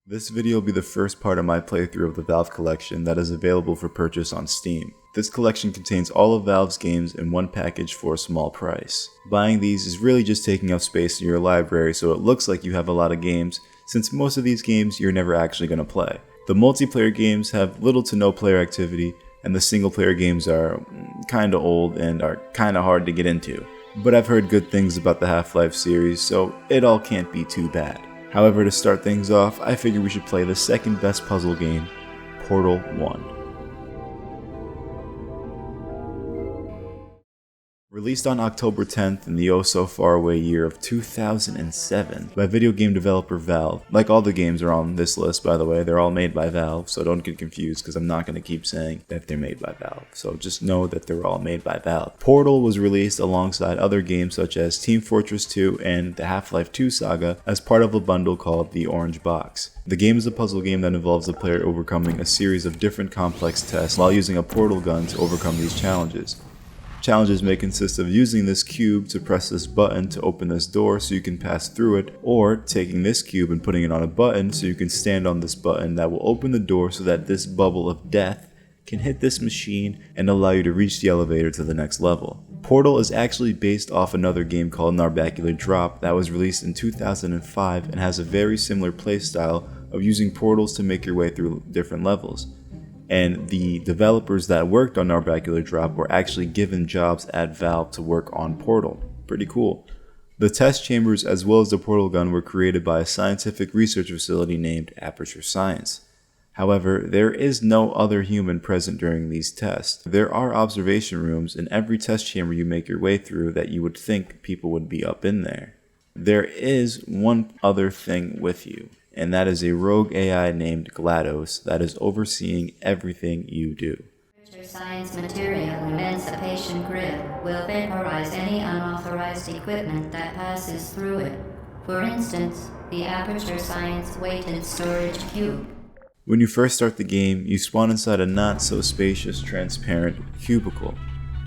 This video will be the first part of my playthrough of the Valve collection that is available for purchase on Steam. This collection contains all of Valve's games in one package for a small price. Buying these is really just taking up space in your library so it looks like you have a lot of games, since most of these games you're never actually going to play. The multiplayer games have little to no player activity, and the single player games are kinda old and are kinda hard to get into. But I've heard good things about the Half-Life series, so it all can't be too bad. However, to start things off, I figure we should play the second best puzzle game, Portal 1. Released on October 10th in the oh-so-far-away year of 2007 by video game developer Valve. Like all the games are on this list, by the way, they're all made by Valve, so don't get confused because I'm not going to keep saying that they're made by Valve. So just know that they're all made by Valve. Portal was released alongside other games such as Team Fortress 2 and the Half-Life 2 saga as part of a bundle called the Orange Box. The game is a puzzle game that involves the player overcoming a series of different complex tests while using a portal gun to overcome these challenges. Challenges may consist of using this cube to press this button to open this door so you can pass through it, or taking this cube and putting it on a button so you can stand on this button that will open the door so that this bubble of death can hit this machine and allow you to reach the elevator to the next level. Portal is actually based off another game called Narbacular Drop that was released in 2005 and has a very similar playstyle of using portals to make your way through different levels. And the developers that worked on Narbacular Drop were actually given jobs at Valve to work on Portal. Pretty cool. The test chambers as well as the portal gun were created by a scientific research facility named Aperture Science. However, there is no other human present during these tests. There are observation rooms in every test chamber you make your way through that you would think people would be up in there. There is one other thing with you, and that is a rogue AI named GLaDOS that is overseeing everything you do. Science Material Emancipation Grid will vaporize any unauthorized equipment that passes through it. For instance, the Aperture Science Weighted Storage Cube. When you first start the game, you spawn inside a not-so-spacious, transparent cubicle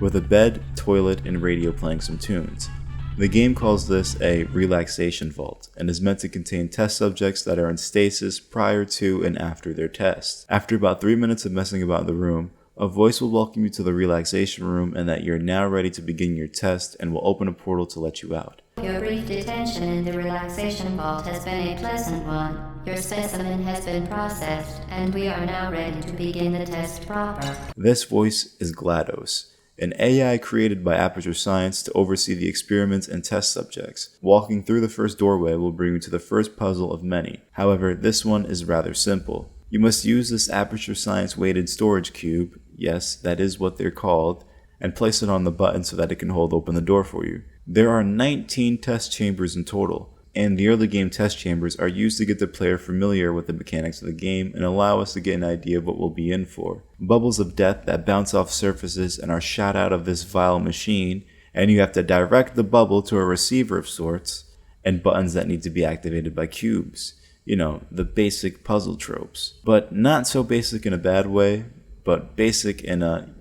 with a bed, toilet, and radio playing some tunes. The game calls this a relaxation vault and is meant to contain test subjects that are in stasis prior to and after their test. After about 3 minutes of messing about the room, a voice will welcome you to the relaxation room and that you're now ready to begin your test and will open a portal to let you out. Your brief detention in the relaxation vault has been a pleasant one. Your specimen has been processed and we are now ready to begin the test proper. This voice is GLaDOS, an AI created by Aperture Science to oversee the experiments and test subjects. Walking through the first doorway will bring you to the first puzzle of many. However, this one is rather simple. You must use this Aperture Science weighted storage cube, yes, that is what they're called, and place it on the button so that it can hold open the door for you. There are 19 test chambers in total, and the early game test chambers are used to get the player familiar with the mechanics of the game and allow us to get an idea of what we'll be in for. Bubbles of death that bounce off surfaces and are shot out of this vile machine, and you have to direct the bubble to a receiver of sorts, and buttons that need to be activated by cubes. You know, the basic puzzle tropes. But not so basic in a bad way, but basic in a,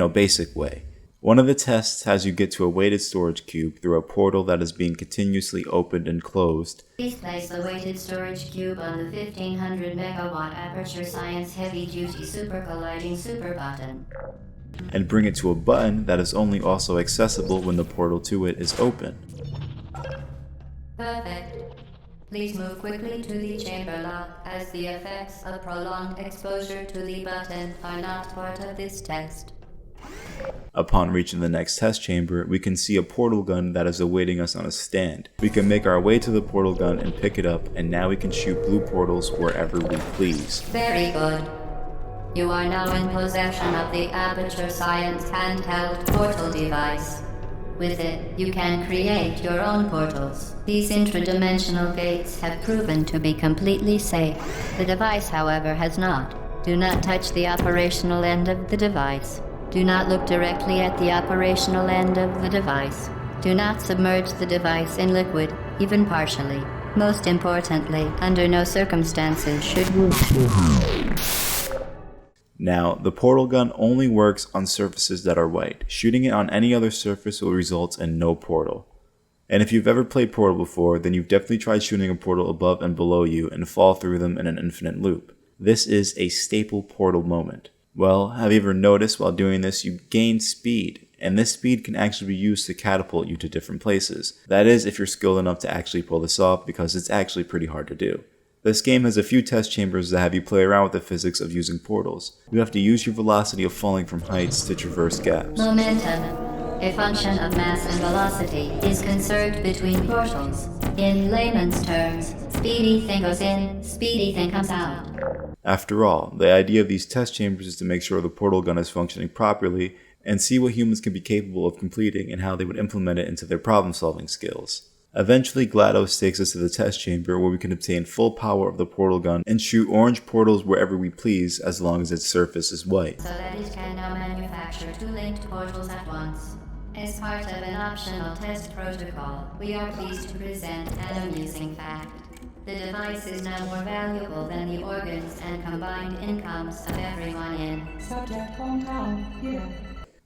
basic way. One of the tests has you get to a weighted storage cube through a portal that is being continuously opened and closed. Please place the weighted storage cube on the 1500 megawatt Aperture Science Heavy Duty Super Colliding Super Button. And bring it to a button that is only also accessible when the portal to it is open. Perfect. Please move quickly to the chamber lock, as the effects of prolonged exposure to the button are not part of this test. Upon reaching the next test chamber, we can see a portal gun that is awaiting us on a stand. We can make our way to the portal gun and pick it up, and now we can shoot blue portals wherever we please. Very good. You are now in possession of the Aperture Science handheld portal device. With it, you can create your own portals. These intradimensional gates have proven to be completely safe. The device, however, has not. Do not touch the operational end of the device. Do not look directly at the operational end of the device. Do not submerge the device in liquid, even partially. Most importantly, under no circumstances should you... Now, the portal gun only works on surfaces that are white. Shooting it on any other surface will result in no portal. And if you've ever played Portal before, then you've definitely tried shooting a portal above and below you and fall through them in an infinite loop. This is a staple Portal moment. Well, have you ever noticed while doing this you gain speed, and this speed can actually be used to catapult you to different places. That is, if you're skilled enough to actually pull this off, because it's actually pretty hard to do. This game has a few test chambers that have you play around with the physics of using portals. You have to use your velocity of falling from heights to traverse gaps. Momentum, a function of mass and velocity, is conserved between portals. In layman's terms, speedy thing goes in, speedy thing comes out. After all, the idea of these test chambers is to make sure the portal gun is functioning properly and see what humans can be capable of completing and how they would implement it into their problem-solving skills. Eventually, GLaDOS takes us to the test chamber where we can obtain full power of the portal gun and shoot orange portals wherever we please as long as its surface is white. So that it can now manufacture 2 linked portals at once. As part of an optional test protocol, we are pleased to present an amusing fact. The device is now more valuable than the organs and combined incomes of everyone in Subject Hometown here.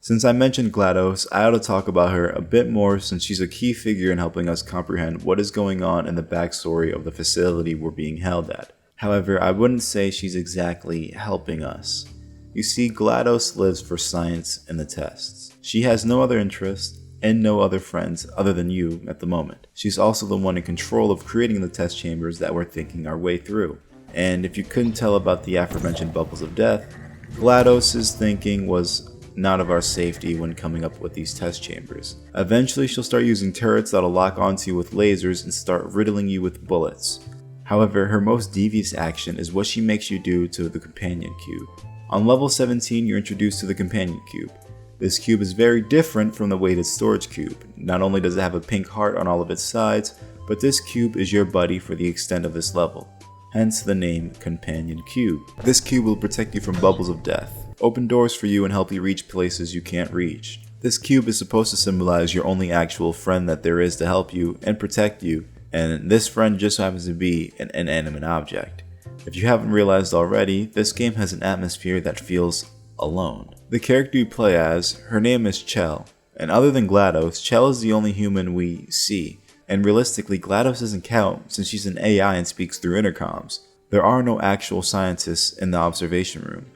Since I mentioned GLaDOS, I ought to talk about her a bit more since she's a key figure in helping us comprehend what is going on in the backstory of the facility we're being held at. However, I wouldn't say she's exactly helping us. You see, GLaDOS lives for science and the tests. She has no other interest and no other friends other than you at the moment. She's also the one in control of creating the test chambers that we're thinking our way through. And if you couldn't tell about the aforementioned bubbles of death, GLaDOS's thinking was not of our safety when coming up with these test chambers. Eventually she'll start using turrets that'll lock onto you with lasers and start riddling you with bullets. However, her most devious action is what she makes you do to the companion cube. On level 17 you're introduced to the companion cube. This cube is very different from the weighted storage cube. Not only does it have a pink heart on all of its sides, but this cube is your buddy for the extent of this level. Hence the name Companion Cube. This cube will protect you from bubbles of death, open doors for you and help you reach places you can't reach. This cube is supposed to symbolize your only actual friend that there is to help you and protect you, and this friend just happens to be an inanimate object. If you haven't realized already, this game has an atmosphere that feels alone. The character you play as, her name is Chell, and other than GLaDOS, Chell is the only human we see, and realistically GLaDOS doesn't count since she's an AI and speaks through intercoms. There are no actual scientists in the observation room.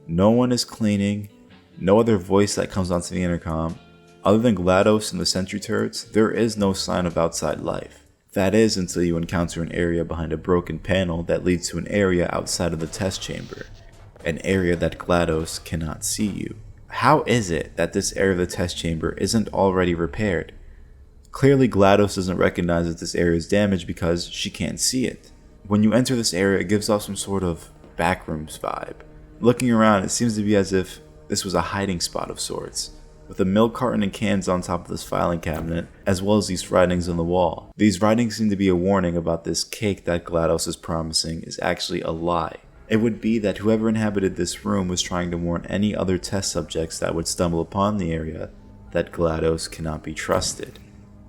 No one is cleaning, no other voice that comes onto the intercom. Other than GLaDOS and the sentry turrets, there is no sign of outside life. That is until you encounter an area behind a broken panel that leads to an area outside of the test chamber. An area that GLaDOS cannot see you. How is it that this area of the test chamber isn't already repaired? Clearly GLaDOS doesn't recognize that this area is damaged because she can't see it. When you enter this area, it gives off some sort of backrooms vibe. Looking around, it seems to be as if this was a hiding spot of sorts, with a milk carton and cans on top of this filing cabinet, as well as these writings on the wall. These writings seem to be a warning about this cake that GLaDOS is promising is actually a lie. It would be that whoever inhabited this room was trying to warn any other test subjects that would stumble upon the area that GLaDOS cannot be trusted.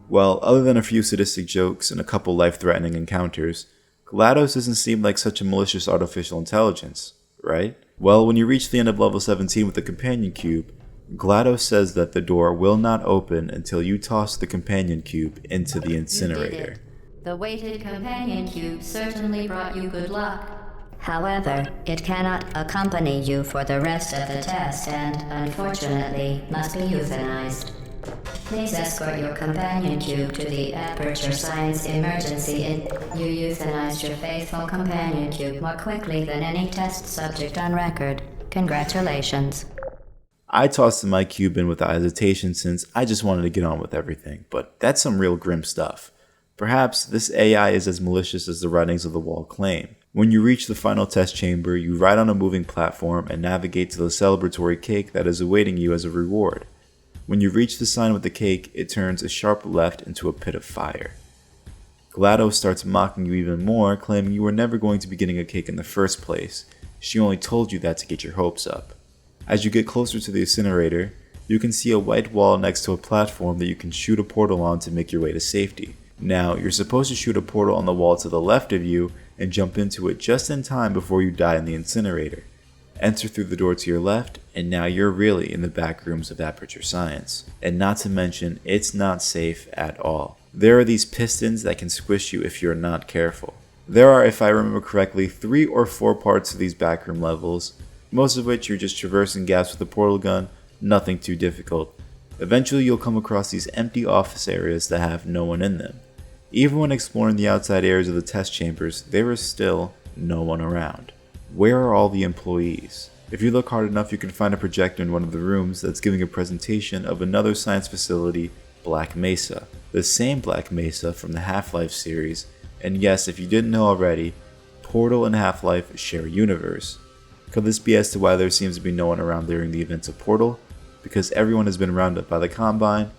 Well, other than a few sadistic jokes and a couple life-threatening encounters, GLaDOS doesn't seem like such a malicious artificial intelligence, right? Well, when you reach the end of level 17 with the companion cube, GLaDOS says that the door will not open until you toss the companion cube into the incinerator. The weighted companion cube certainly brought you good luck. However, it cannot accompany you for the rest of the test and, unfortunately, must be euthanized. Please escort your companion cube to the Aperture Science Emergency You euthanized your faithful companion cube more quickly than any test subject on record. Congratulations. I tossed my cube in without hesitation since I just wanted to get on with everything, but that's some real grim stuff. Perhaps this AI is as malicious as the writings of the wall claim. When you reach the final test chamber, you ride on a moving platform and navigate to the celebratory cake that is awaiting you as a reward. When you reach the sign with the cake, it turns a sharp left into a pit of fire. GLaDOS starts mocking you even more, claiming you were never going to be getting a cake in the first place. She only told you that to get your hopes up. As you get closer to the incinerator, you can see a white wall next to a platform that you can shoot a portal on to make your way to safety. Now, you're supposed to shoot a portal on the wall to the left of you and jump into it just in time before you die in the incinerator. Enter through the door to your left, and now you're really in the back rooms of Aperture Science. And not to mention, it's not safe at all. There are these pistons that can squish you if you're not careful. There are, if I remember correctly, 3 or 4 parts to these backroom levels, most of which you're just traversing gaps with a portal gun, nothing too difficult. Eventually you'll come across these empty office areas that have no one in them. Even when exploring the outside areas of the test chambers, there is still no one around. Where are all the employees? If you look hard enough, you can find a projector in one of the rooms that's giving a presentation of another science facility, Black Mesa. The same Black Mesa from the Half-Life series, and yes, if you didn't know already, Portal and Half-Life share a universe. Could this be as to why there seems to be no one around during the events of Portal? Because everyone has been rounded up by the Combine?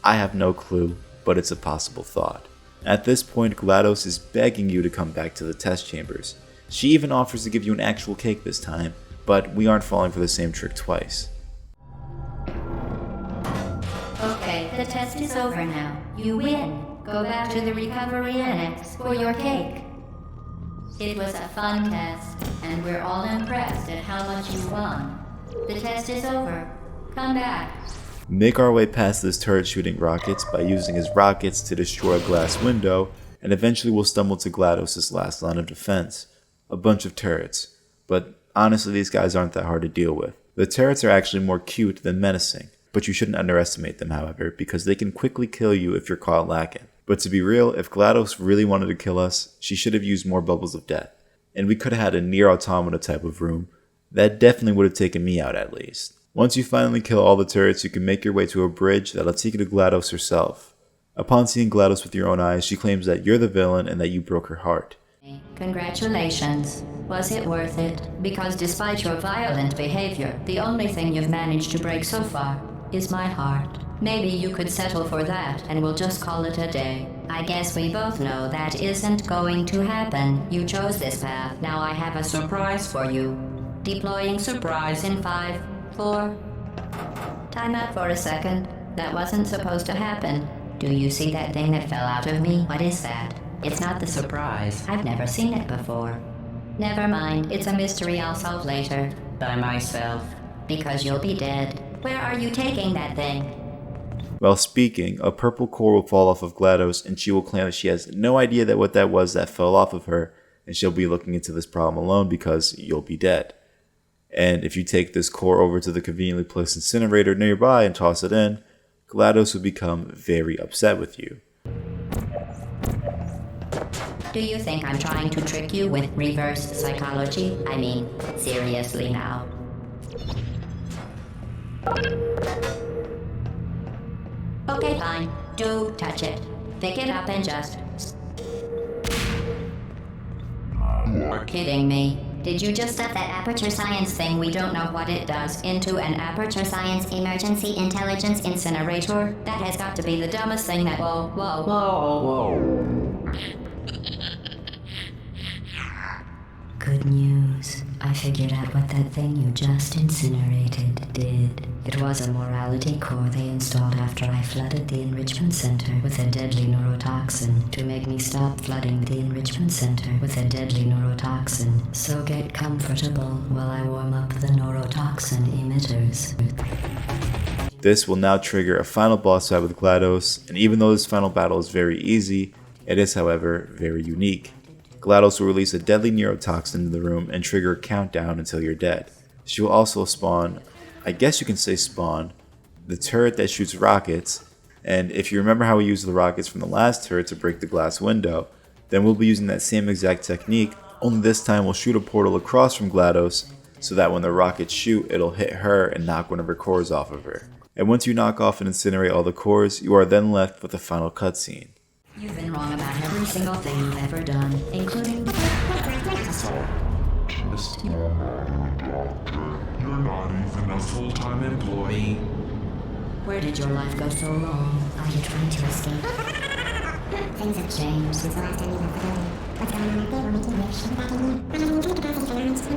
I have no clue, but it's a possible thought. At this point, GLaDOS is begging you to come back to the test chambers. She even offers to give you an actual cake this time, but we aren't falling for the same trick twice. Okay, the test is over now. You win. Go back to the recovery annex for your cake. It was a fun test, and we're all impressed at how much you won. The test is over. Come back. Make our way past this turret shooting rockets by using his rockets to destroy a glass window, and eventually we'll stumble to GLaDOS' last line of defense. A bunch of turrets. But honestly, these guys aren't that hard to deal with. The turrets are actually more cute than menacing, but you shouldn't underestimate them, however, because they can quickly kill you if you're caught lacking. But to be real, if GLaDOS really wanted to kill us, she should have used more bubbles of death. And we could have had a near automata type of room. That definitely would have taken me out at least. Once you finally kill all the turrets, you can make your way to a bridge that'll take you to GLaDOS herself. Upon seeing GLaDOS with your own eyes, she claims that you're the villain and that you broke her heart. Congratulations. Was it worth it? Because despite your violent behavior, the only thing you've managed to break so far is my heart. Maybe you could settle for that and we'll just call it a day. I guess we both know that isn't going to happen. You chose this path. Now I have a surprise for you. Deploying surprise in 5, 4... Time out for a second. That wasn't supposed to happen. Do you see that thing that fell out of me? What is that? It's not the surprise. I've never seen it before. Never mind. It's a mystery I'll solve later. By myself. Because you'll be dead. Where are you taking that thing? While speaking, a purple core will fall off of GLaDOS and she will claim that she has no idea that what that was that fell off of her, and she'll be looking into this problem alone because you'll be dead. And if you take this core over to the conveniently placed incinerator nearby and toss it in, GLaDOS will become very upset with you. Do you think I'm trying to trick you with reverse psychology? I mean, seriously now. Okay, fine. Do touch it. Pick it up and just... You're kidding me. Did you just set that aperture science thing, we don't know what it does, into an aperture science emergency intelligence incinerator? That has got to be the dumbest thing that... Whoa. Good news. I figured out what that thing you just incinerated did. It was a morality core they installed after I flooded the enrichment center with a deadly neurotoxin to make me stop flooding the enrichment center with a deadly neurotoxin. So get comfortable while I warm up the neurotoxin emitters. This will now trigger a final boss fight with GLaDOS, and even though this final battle is very easy, it is, however, very unique. GLaDOS will release a deadly neurotoxin into the room and trigger a countdown until you're dead. She will also spawn, I guess you can say spawn, the turret that shoots rockets, and if you remember how we used the rockets from the last turret to break the glass window, then we'll be using that same exact technique, only this time we'll shoot a portal across from GLaDOS so that when the rockets shoot, it'll hit her and knock one of her cores off of her. And once you knock off and incinerate all the cores, you are then left with the final cutscene. You've been wrong about every single thing you've ever done, including... You're not even a full-time employee. Where did your life go so wrong? Are you trying to escape? Things have changed since the last time you left the building. What's going on up there will make you wish you were back in here. I have intended capacity allowance.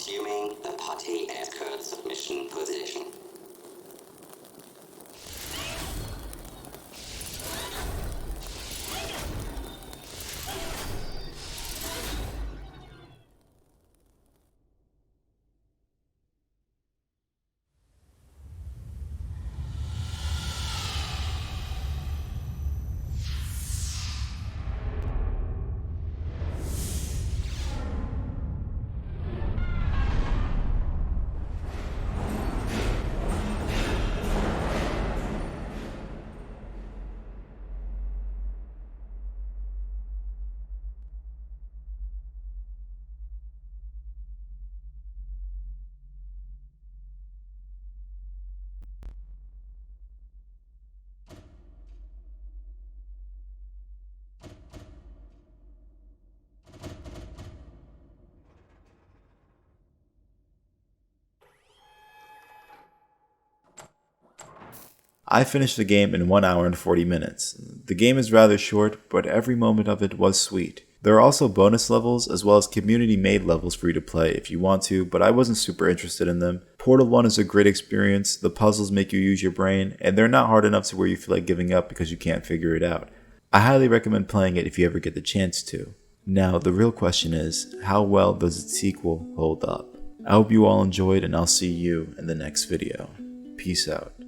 assuming the party as current submission position. I finished the game in 1 hour and 40 minutes. The game is rather short, but every moment of it was sweet. There are also bonus levels as well as community-made levels for you to play if you want to, but I wasn't super interested in them. Portal 1 is a great experience, the puzzles make you use your brain, and they're not hard enough to where you feel like giving up because you can't figure it out. I highly recommend playing it if you ever get the chance to. Now, the real question is, how well does its sequel hold up? I hope you all enjoyed, and I'll see you in the next video. Peace out.